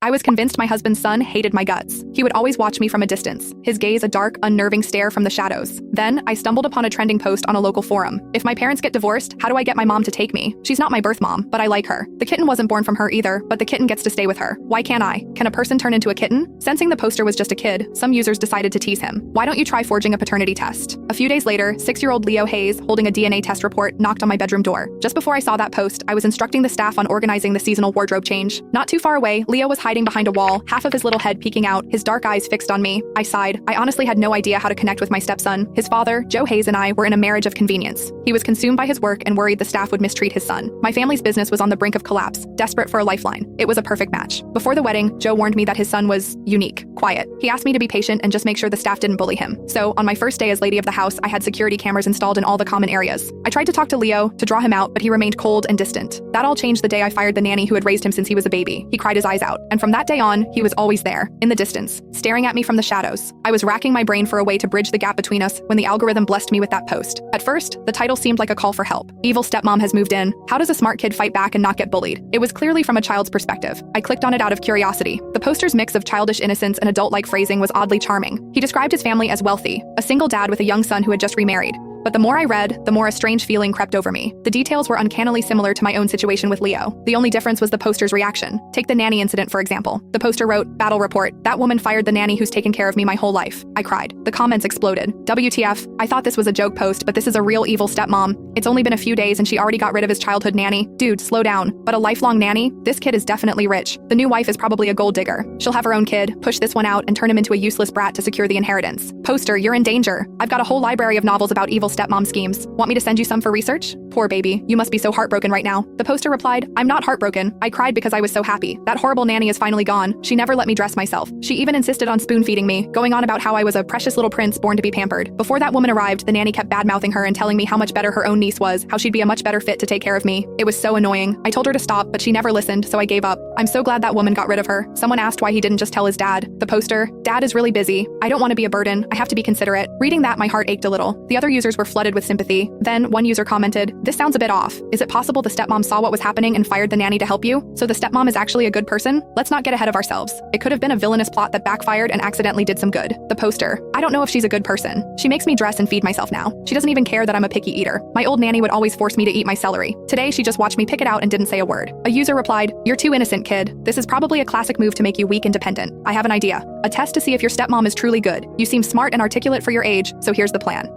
I was convinced my husband's son hated my guts. He would always watch me from a distance, his gaze a dark, unnerving stare from the shadows. Then, I stumbled upon a trending post on a local forum. If my parents get divorced, how do I get my mom to take me? She's not my birth mom, but I like her. The kitten wasn't born from her either, but the kitten gets to stay with her. Why can't I? Can a person turn into a kitten? Sensing the poster was just a kid, some users decided to tease him. Why don't you try forging a paternity test? A few days later, 6-year-old Leo Hayes, holding a DNA test report, knocked on my bedroom door. Just before I saw that post, I was instructing the staff on organizing the seasonal wardrobe change. Not too far away, Leo was hiding behind a wall, half of his little head peeking out, his dark eyes fixed on me. I sighed. I honestly had no idea how to connect with my stepson. His father, Joe Hayes, and I were in a marriage of convenience. He was consumed by his work and worried the staff would mistreat his son. My family's business was on the brink of collapse, desperate for a lifeline. It was a perfect match. Before the wedding, Joe warned me that his son was unique, quiet. He asked me to be patient and just make sure the staff didn't bully him. So, on my first day as lady of the house, I had security cameras installed in all the common areas. I tried to talk to Leo, to draw him out, but he remained cold and distant. That all changed the day I fired the nanny who had raised him since he was a baby. He cried his eyes out. And from that day on, he was always there, in the distance, staring at me from the shadows. I was racking my brain for a way to bridge the gap between us when the algorithm blessed me with that post. At first, the title seemed like a call for help. Evil stepmom has moved in. How does a smart kid fight back and not get bullied? It was clearly from a child's perspective. I clicked on it out of curiosity. The poster's mix of childish innocence and adult-like phrasing was oddly charming. He described his family as wealthy, a single dad with a young son who had just remarried. But the more I read, the more a strange feeling crept over me. The details were uncannily similar to my own situation with Leo. The only difference was the poster's reaction. Take the nanny incident, for example. The poster wrote, "Battle report. That woman fired the nanny who's taken care of me my whole life." I cried. The comments exploded. WTF, I thought this was a joke post, but this is a real evil stepmom. It's only been a few days and she already got rid of his childhood nanny. Dude, slow down. But a lifelong nanny? This kid is definitely rich. The new wife is probably a gold digger. She'll have her own kid, push this one out, and turn him into a useless brat to secure the inheritance. Poster, you're in danger. I've got a whole library of novels about evil stepmom schemes. Want me to send you some for research? Poor baby, you must be so heartbroken right now. The poster replied, "I'm not heartbroken. I cried because I was so happy. That horrible nanny is finally gone. She never let me dress myself. She even insisted on spoon-feeding me, going on about how I was a precious little prince born to be pampered. Before that woman arrived, the nanny kept bad-mouthing her and telling me how much better her own niece was, how she'd be a much better fit to take care of me. It was so annoying. I told her to stop, but she never listened, so I gave up. I'm so glad that woman got rid of her." Someone asked why he didn't just tell his dad. The poster, "Dad is really busy. I don't want to be a burden. I have to be considerate." Reading that, my heart ached a little. The other users were flooded with sympathy. Then, one user commented, "This sounds a bit off. Is it possible the stepmom saw what was happening and fired the nanny to help you? So the stepmom is actually a good person? Let's not get ahead of ourselves. It could have been a villainous plot that backfired and accidentally did some good." The poster, "I don't know if she's a good person. She makes me dress and feed myself now. She doesn't even care that I'm a picky eater. My old nanny would always force me to eat my celery. Today, she just watched me pick it out and didn't say a word." A user replied, "You're too innocent, kid. This is probably a classic move to make you weak and dependent. I have an idea. A test to see if your stepmom is truly good. You seem smart and articulate for your age, so here's the plan.